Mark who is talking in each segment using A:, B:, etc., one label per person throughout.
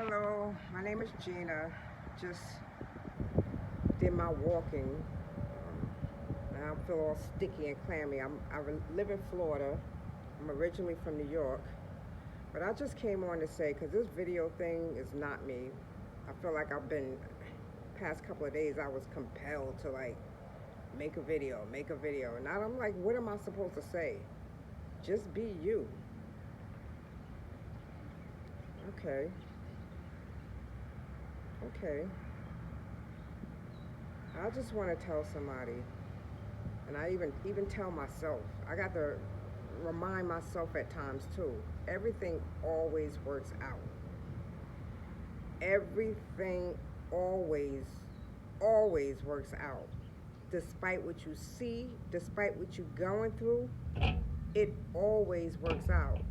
A: Hello, my name is Gina. Just did my walking. And I feel all sticky and clammy. I live in Florida. I'm originally from New York. But I just came on to say, because this video thing is not me. I feel like I've been, past couple of days, I was compelled to like make a video, make a video. And I'm like, what am I supposed to say? Just be you. Okay, okay. I just want to tell somebody, and I even tell myself. I got to remind myself at times too. Everything always works out. Everything always, always works out. Despite what you see, despite what you're going through, it always works out.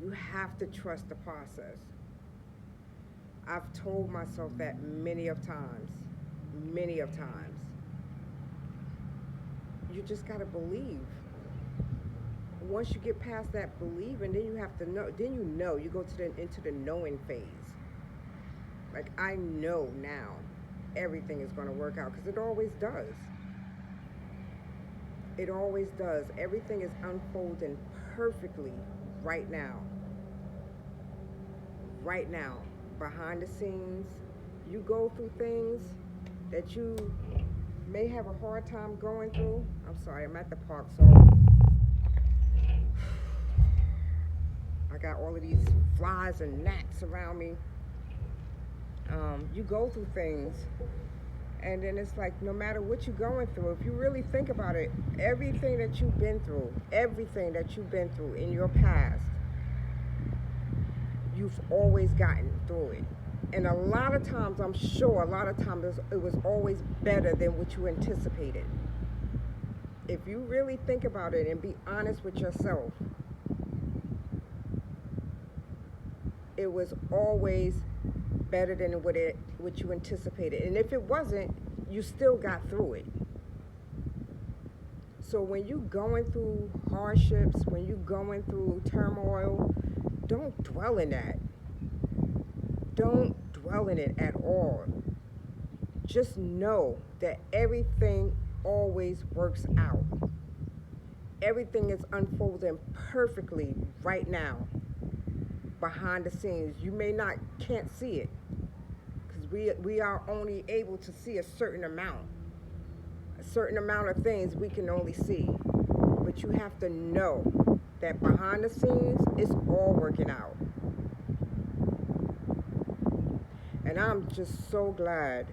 A: You have to trust the process. I've told myself that many of times, many of times. You just gotta believe. Once you get past that believing, then you have to know. Then you know. You go to the into the knowing phase. Like I know now, everything is gonna work out because it always does. It always does. Everything is unfolding perfectly right now. Right now, behind the scenes, you go through things that you may have a hard time going through. I'm sorry, I'm at the park, so I got all of these flies and gnats around me. You go through things, and then it's like no matter what you're going through, if you really think about it, everything that you've been through in your past, you've always gotten through it. And a lot of times, I'm sure, a lot of times it was always better than what you anticipated. If you really think about it and be honest with yourself, it was always better than what you anticipated. And if it wasn't, you still got through it. So when you going through hardships, when you going through turmoil, don't dwell in that. Don't dwell in it at all. Just know that everything always works out. Everything is unfolding perfectly right now. Behind the scenes, you can't see it because we are only able to see a certain amount of things we can only see. But you have to know that behind the scenes, it's all working out. And I'm just so glad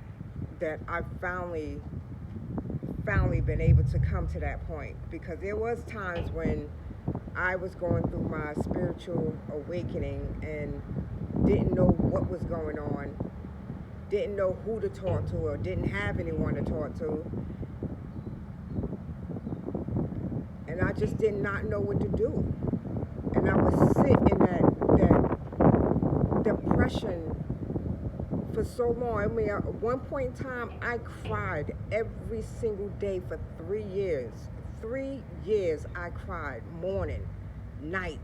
A: that I finally been able to come to that point, because there was times when I was going through my spiritual awakening and didn't know what was going on, didn't know who to talk to, or didn't have anyone to talk to. And I just did not know what to do. And I would sit in that depression for so long. I mean, at one point in time, I cried every single day for 3 years. 3 years I cried, morning, night,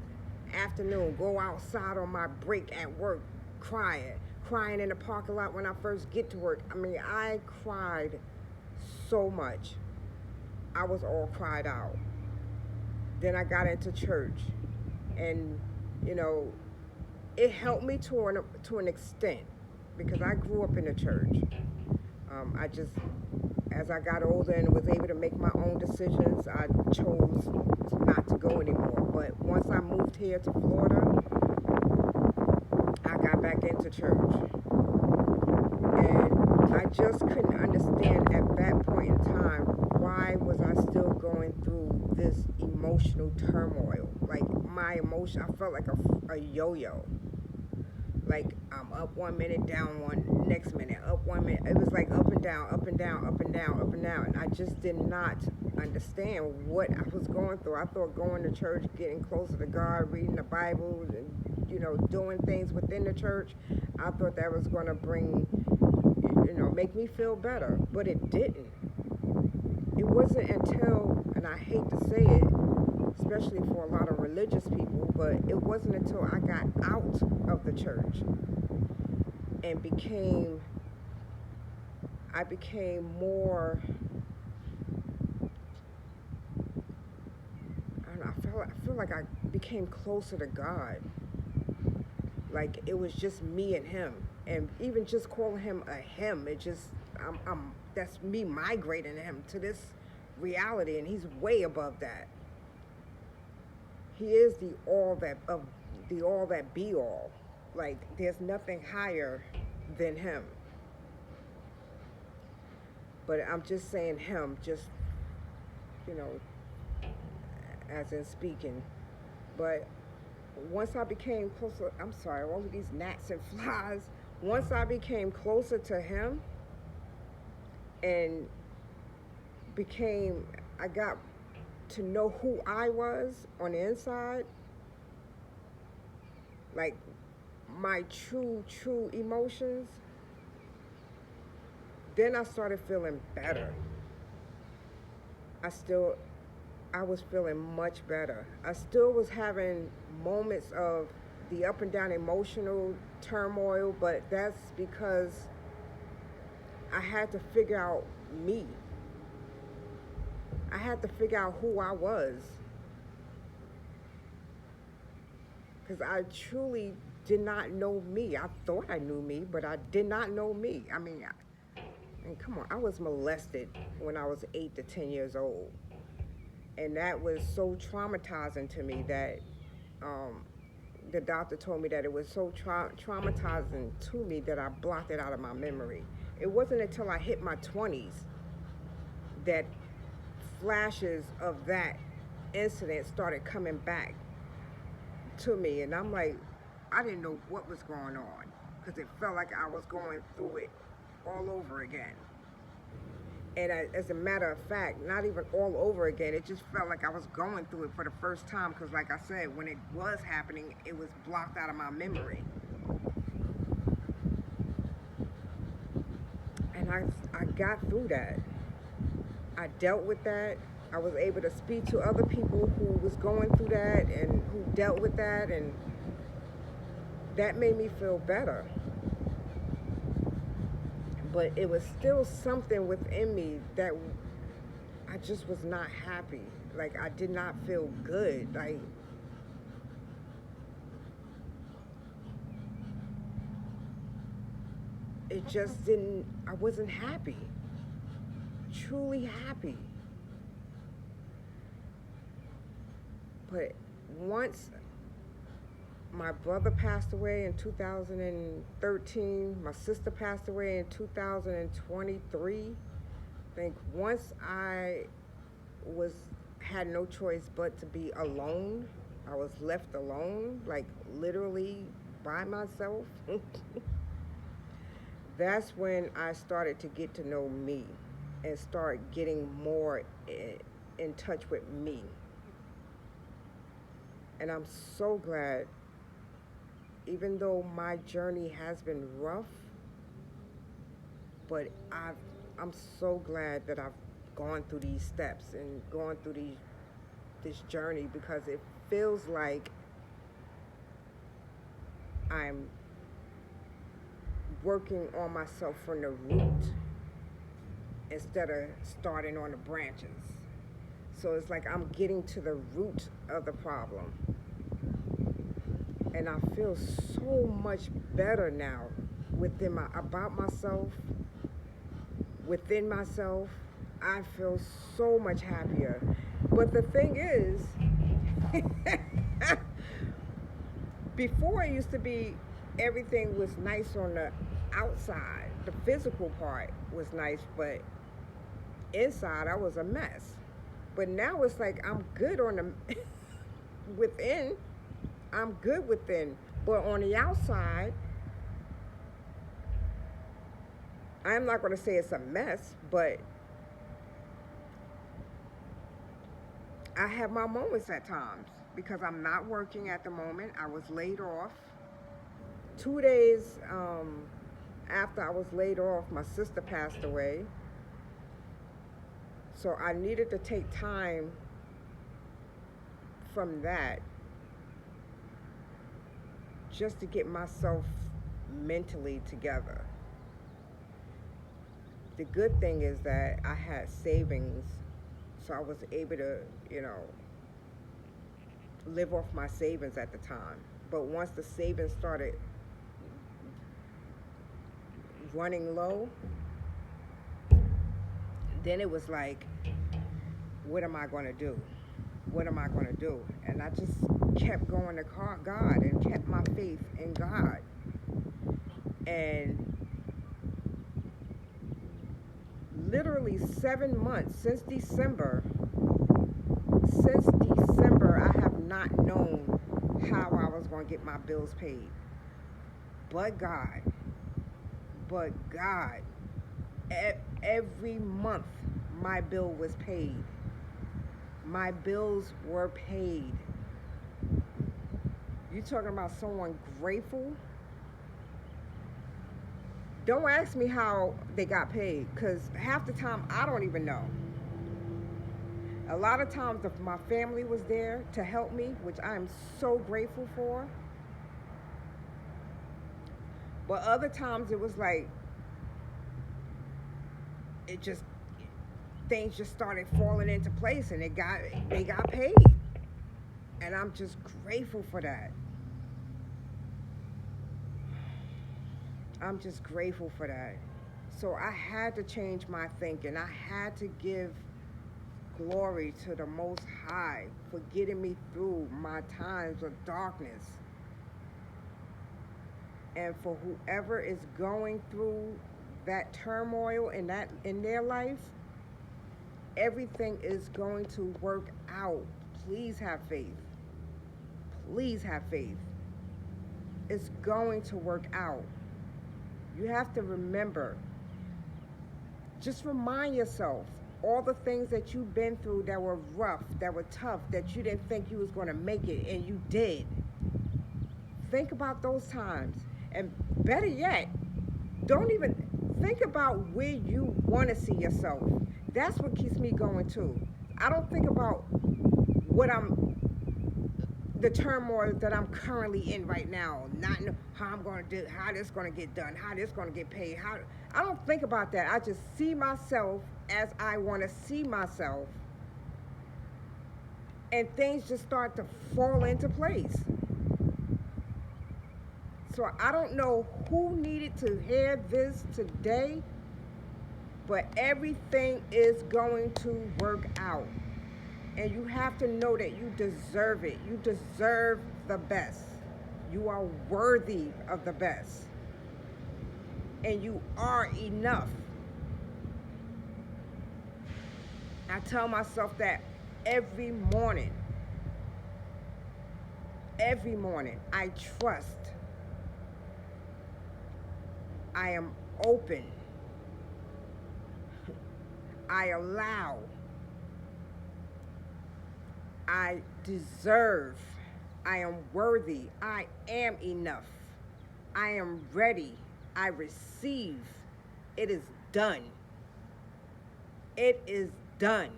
A: afternoon, go outside on my break at work, crying in the parking lot when I first get to work. I mean, I cried so much. I was all cried out. Then I got into church, and you know, it helped me to an extent because I grew up in the church. I just, as I got older and was able to make my own decisions, I chose not to go anymore. But once I moved here to Florida, I got back into church. And I just couldn't understand at that point in time, why was I still going through this emotional turmoil? Like my emotion, I felt like a yo-yo. Like I'm up 1 minute, down one next minute, up 1 minute. It was like up and down, up and down, up and down, up and down. And I just did not understand what I was going through. I thought going to church, getting closer to God, reading the Bible, and doing things within the church, I thought that was going to bring, make me feel better. But it didn't. It wasn't until, and I hate to say it, especially for a lot of religious people. But it wasn't until I got out of the church and I became more, I don't know, I feel like I became closer to God. Like it was just me and him, and even just calling him a him, it just, that's me migrating him to this reality, and he's way above that. He is the all that be all. Like there's nothing higher than him. But I'm just saying him, just, you know, as in speaking. But once I became closer, I'm sorry, all of these gnats and flies. Once I became closer to him and became, I got to know who I was on the inside, like my true emotions, then I started feeling better. I still, I was feeling much better. I still was having moments of the up and down emotional turmoil, but that's because I had to figure out me. I had to figure out who I was. Because I truly did not know me. I thought I knew me, but I did not know me. And come on, I was molested when I was 8 to 10 years old. And that was so traumatizing to me that um, the doctor told me that it was so traumatizing to me that I blocked it out of my memory. It wasn't until I hit my 20s that flashes of that incident started coming back to me. And I'm like, I didn't know what was going on because it felt like I was going through it all over again. And as a matter of fact, not even all over again. It just felt like I was going through it for the first time because, like I said, when it was happening, it was blocked out of my memory. And I got through that. I dealt with that. I was able to speak to other people who was going through that and who dealt with that, and that made me feel better. But it was still something within me that I just was not happy. Like I did not feel good. Like it just didn't, I wasn't happy. Truly happy. But once my brother passed away in 2013, my sister passed away in 2023. I think once I was had no choice but to be alone. I was left alone, like literally by myself. That's when I started to get to know me and start getting more in touch with me. And I'm so glad, even though my journey has been rough, but I'm so glad that I've gone through these steps and gone through this journey because it feels like I'm working on myself from the root instead of starting on the branches. So it's like I'm getting to the root of the problem. And I feel so much better now about myself, within myself. I feel so much happier. But the thing is, before it used to be everything was nice on the outside. The physical part was nice, but inside I was a mess. But now it's like I'm good on the within. I'm good within, but on the outside, I'm not going to say it's a mess, but I have my moments at times because I'm not working at the moment. I was laid off. 2 days after I was laid off, my sister passed away. So I needed to take time from that, just to get myself mentally together. The good thing is that I had savings, so I was able to, you know, live off my savings at the time. But once the savings started running low, then it was like, what am I going to do? What am I going to do? And I just kept going to God and kept my faith in God. And literally 7 months since December, I have not known how I was going to get my bills paid. But God, but God, every month my bill was paid. My bills were paid. You talking about someone grateful? Don't ask me how they got paid, because half the time I don't even know. A lot of times my family was there to help me, which I am so grateful for. But other times it was like, it just, things just started falling into place and they got paid. And I'm just grateful for that. I'm just grateful for that. So I had to change my thinking. I had to give glory to the Most High for getting me through my times of darkness. And for whoever is going through that turmoil in their life, everything is going to work out. Please have faith. Please have faith. It's going to work out. You have to remember, just remind yourself all the things that you've been through that were rough, that were tough, that you didn't think you was going to make it, and you did. Think about those times. And better yet, don't even think about where you want to see yourself. That's what keeps me going too. I don't think about the turmoil that I'm currently in right now, not know how I'm going to do, how this going to get done, how this going to get paid. I don't think about that. I just see myself as I want to see myself, and things just start to fall into place. So I don't know who needed to hear this today, but everything is going to work out. And you have to know that you deserve it. You deserve the best. You are worthy of the best. And you are enough. I tell myself that every morning. Every morning. I trust. I am open. I allow. I deserve. I am worthy. I am enough. I am ready. I receive. It is done. It is done.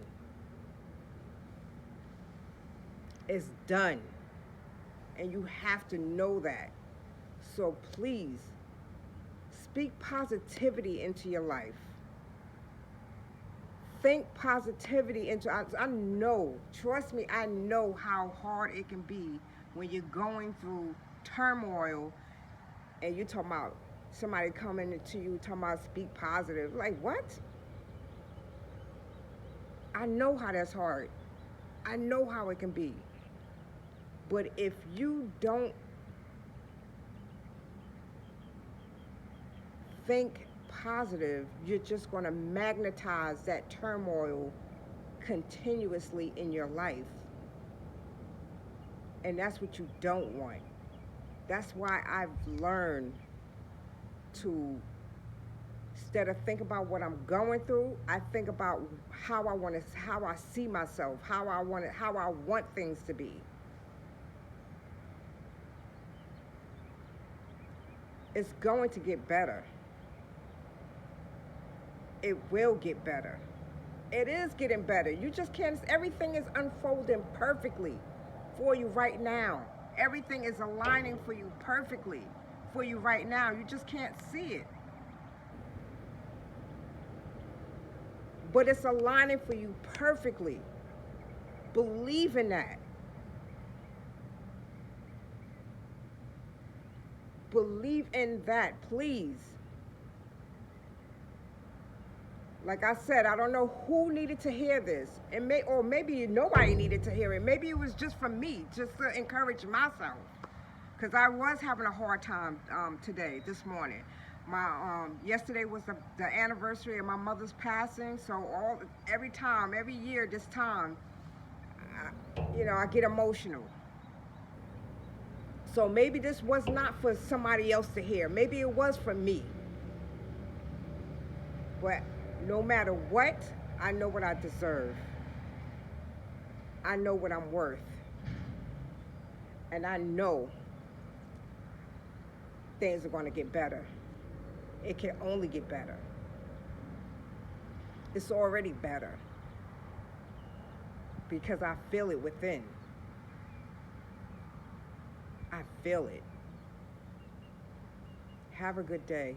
A: It's done. And you have to know that. So please, speak positivity into your life. Think positivity into, I know, trust me, I know how hard it can be when you're going through turmoil and you're talking about somebody coming to you talking about speak positive. Like, what? I know how that's hard. I know how it can be. But if you don't think positive, you're just going to magnetize that turmoil continuously in your life. And that's what you don't want. That's why I've learned to, instead of think about what I'm going through, I think about how I see myself, how I want things to be. It's going to get better. It will get better. It is getting better. You just can't, everything is unfolding perfectly. for you right now. Everything is aligning for you perfectly for you right now. You just can't see it. But it's aligning for you perfectly. Believe in that. Believe in that, please. Like I said, I don't know who needed to hear this. Or maybe nobody needed to hear it. Maybe it was just for me, just to encourage myself. Because I was having a hard time this morning. Yesterday was the anniversary of my mother's passing. So every year this time, I get emotional. So maybe this was not for somebody else to hear. Maybe it was for me. But no matter what, I know what I deserve. I know what I'm worth. And I know things are going to get better. It can only get better. It's already better. Because I feel it within. I feel it. Have a good day.